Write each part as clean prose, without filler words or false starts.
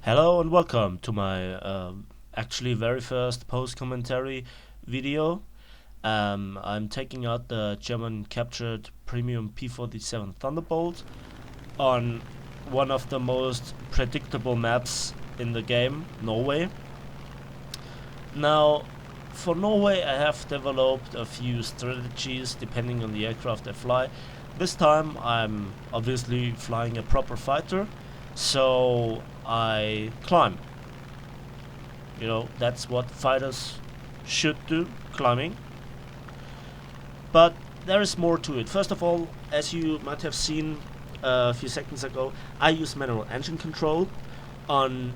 Hello and welcome to my actually very first post commentary video. I'm taking out the German captured premium P-47 Thunderbolt on one of the most predictable maps in the game, Norway. Now, for Norway, I have developed a few strategies depending on the aircraft I fly. This time, I'm obviously flying a proper fighter, so I climb. You know, that's what fighters should do, climbing. But there is more to it. First of all, as you might have seen a few seconds ago, I use manual engine control on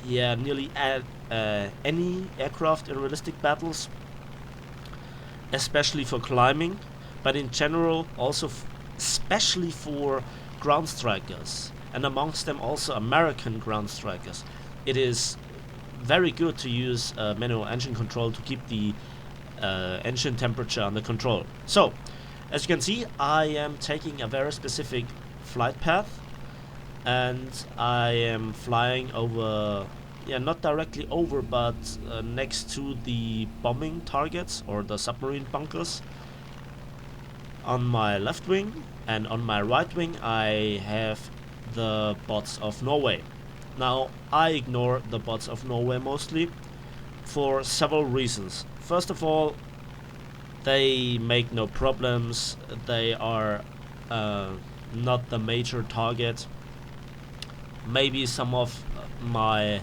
nearly any aircraft in realistic battles, especially for climbing, but in general also especially for ground strikers, and amongst them also American ground strikers. It is very good to use manual engine control to keep the engine temperature under control. So, as you can see, I am taking a very specific flight path, and I am flying over, not directly over, but next to the bombing targets or the submarine bunkers on my left wing, and on my right wing I have the bots of Norway. Now, I ignore the bots of Norway mostly for several reasons. First of all, they make no problems, they are not the major target. Maybe some of my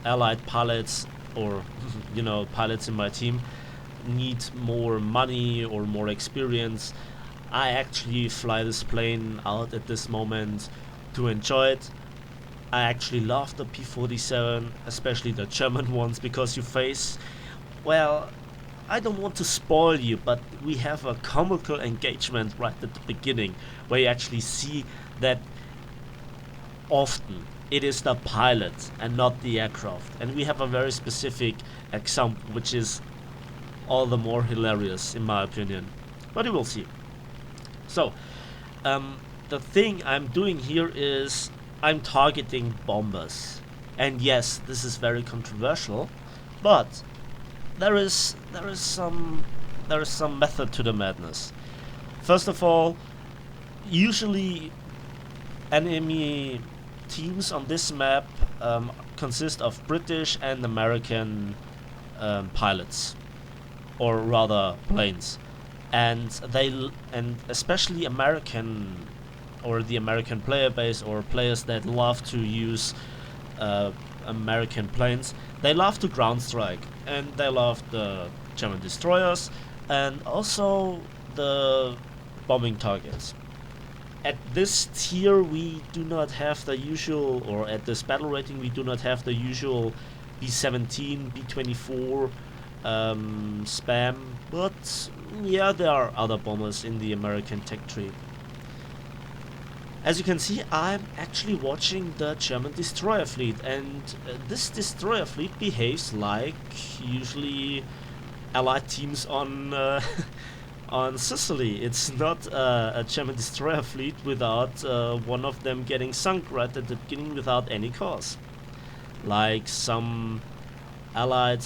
allied pilots or pilots in my team need more money or more experience. I actually fly this plane out at this moment to enjoy it. I actually love the P-47, especially the German ones, because you face, well, I don't want to spoil you, but we have a comical engagement right at the beginning where you actually see that often it is the pilot and not the aircraft. And we have a very specific example which is all the more hilarious in my opinion. But you will see. So, the thing I'm doing here is I'm targeting bombers. And yes, this is very controversial, but there is some method to the madness. First of all, usually enemy teams on this map consist of British and American pilots, or rather planes, and especially American, or the American player base, or players that love to use American planes. They love to ground strike, and they love the German destroyers, and also the bombing targets. At this tier we do not have the usual, or at this battle rating we do not have the usual B-17, B-24 spam, but yeah, there are other bombers in the American tech tree. As you can see, I'm actually watching the German destroyer fleet, and this destroyer fleet behaves like usually allied teams on on Sicily. It's not a German destroyer fleet without one of them getting sunk right at the beginning without any cause. Like some allied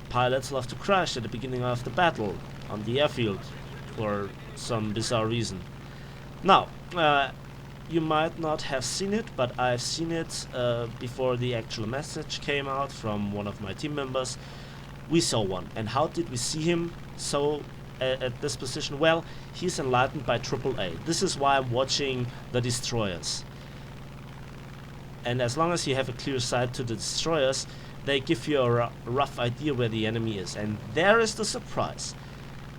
pilots love to crash at the beginning of the battle on the airfield for some bizarre reason. Now, you might not have seen it, but I've seen it before the actual message came out from one of my team members. We saw one. And how did we see him so at this position? Well, he's enlightened by AAA. This is why I'm watching the destroyers. And as long as you have a clear sight to the destroyers, they give you a rough idea where the enemy is. And there is the surprise.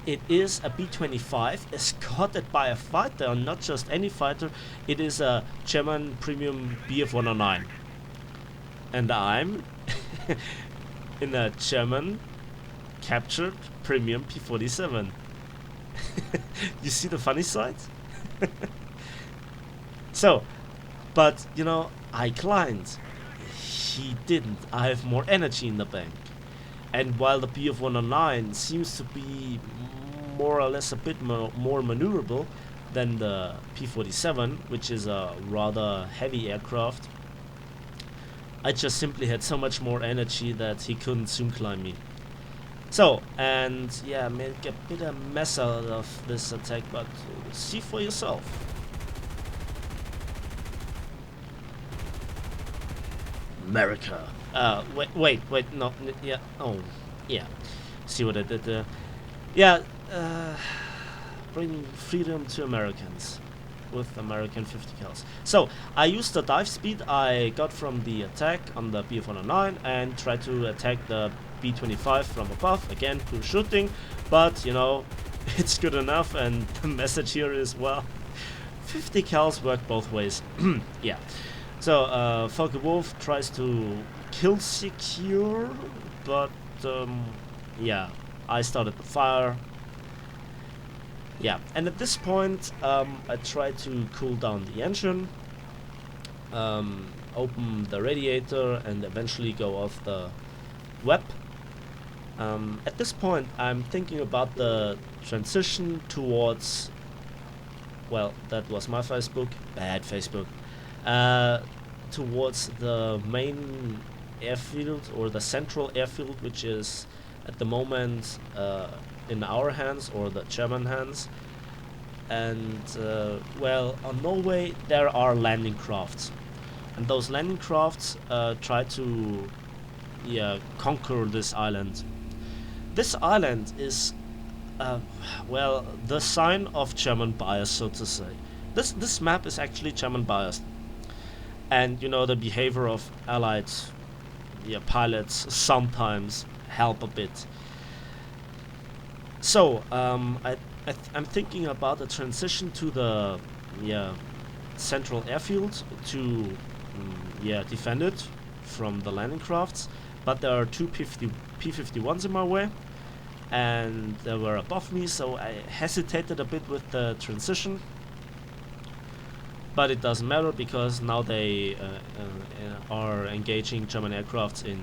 It is a B-25 escorted by a fighter, not just any fighter. It is a German premium Bf-109. And I'm in a German captured premium P-47. You see the funny side? So, but I climbed. He didn't. I have more energy in the bank. And while the Bf-109 seems to be more or less a bit more maneuverable than the P-47, which is a rather heavy aircraft, I just simply had so much more energy that he couldn't zoom climb me. So, and yeah, make a bit of mess out of this attack, but see for yourself. America. Wait, no, yeah, oh, yeah. See what I did there? Yeah, bring freedom to Americans with American 50 cals. So, I used the dive speed I got from the attack on the BF-109 and tried to attack the B-25 from above, again, through shooting, but, you know, it's good enough, and the message here is, well, 50 cals work both ways. Yeah. So, Focke-Wulf tries to kill secure, but, yeah, I started the fire. Yeah, and at this point, I tried to cool down the engine, open the radiator, and eventually go off the web. At this point, I'm thinking about the transition towards, well, that was my Facebook, bad Facebook, towards the main airfield, or the central airfield, which is at the moment in our hands, or the German hands. And well, on Norway there are landing crafts, and those landing crafts try to conquer this island. This island is well, the sign of German bias, so to say. This map is actually German biased, and you know, the behavior of allied pilots sometimes help a bit. So I'm thinking about a transition to the central airfield to defend it from the landing crafts, but there are two P-51s in my way, and they were above me, so I hesitated a bit with the transition. But it doesn't matter, because now they are engaging German aircrafts in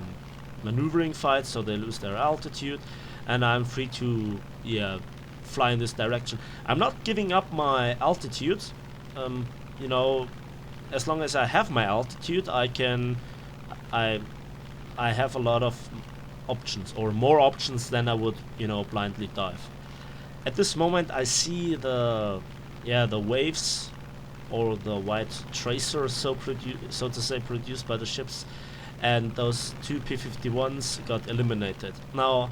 maneuvering fights, so they lose their altitude, and I'm free to fly in this direction. I'm not giving up my altitude. You know, as long as I have my altitude, I have a lot of options, or more options than I would, you know, blindly dive. At this moment, I see the waves, or the white tracer, so to say, produced by the ships, and those two P-51s got eliminated. Now,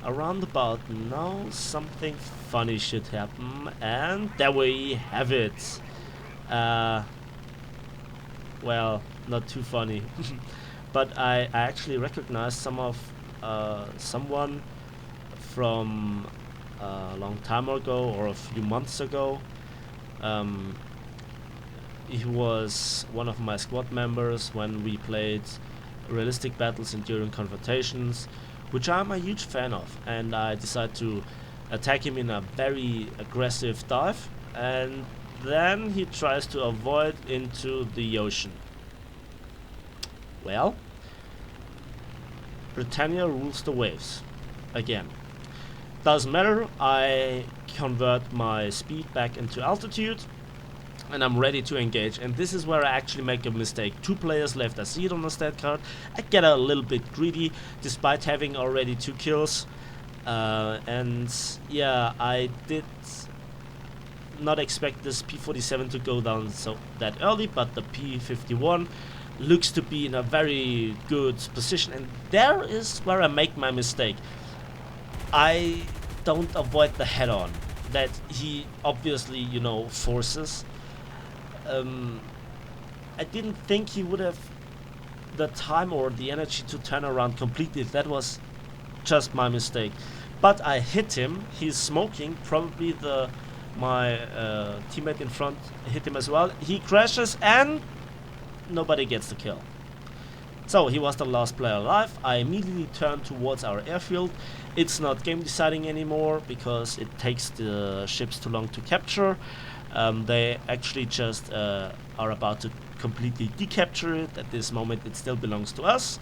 around about now, something funny should happen, and there we have it. Well, not too funny, but I actually recognized someone from a long time ago, or a few months ago. He was one of my squad members when we played realistic battles enduring confrontations, which I'm a huge fan of, and I decided to attack him in a very aggressive dive, and then he tries to avoid into the ocean. Well, Britannia rules the waves again. Doesn't matter, I convert my speed back into altitude, and I'm ready to engage. And this is where I actually make a mistake. 2 players left, I see it on the stat card. I get a little bit greedy despite having already 2 kills. And yeah, I did not expect this P-47 to go down that early, but the P-51 looks to be in a very good position, and there is where I make my mistake. I don't avoid the head-on that he obviously, you know, forces. I didn't think he would have the time or the energy to turn around completely. That was just my mistake. But I hit him. He's smoking. Probably my teammate in front hit him as well. He crashes and nobody gets the kill. So he was the last player alive. I immediately turned towards our airfield. It's not game deciding anymore because it takes the ships too long to capture. They actually just are about to completely decapture it. At this moment it still belongs to us,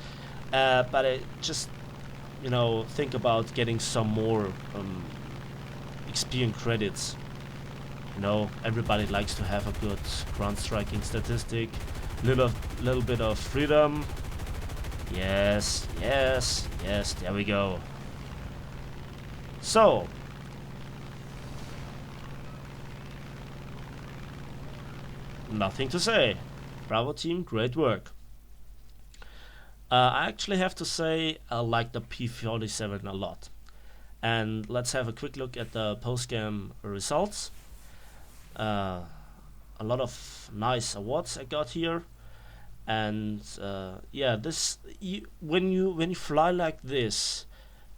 but I just, you know, think about getting some more XP and credits. You know, everybody likes to have a good ground striking statistic, little bit of freedom, Yes, yes, yes, there we go. So, nothing to say. Bravo team, great work. I actually have to say I like the P47 a lot. And let's have a quick look at the post-game results. A lot of nice awards I got here. And yeah, when you fly like this,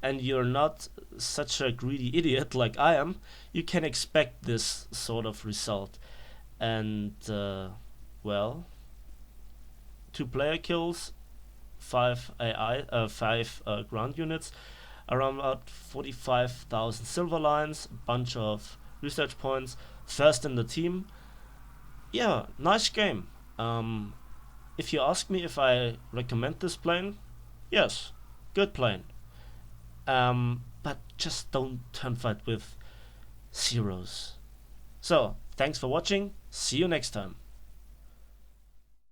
and you're not such a greedy idiot like I am, you can expect this sort of result. And well, 2 player kills, 5 ground units, around about 45,000 silver lines, a bunch of research points, first in the team. Yeah, nice game. If you ask me if I recommend this plane, yes, good plane. But just don't turn fight with zeros. So, thanks for watching. See you next time.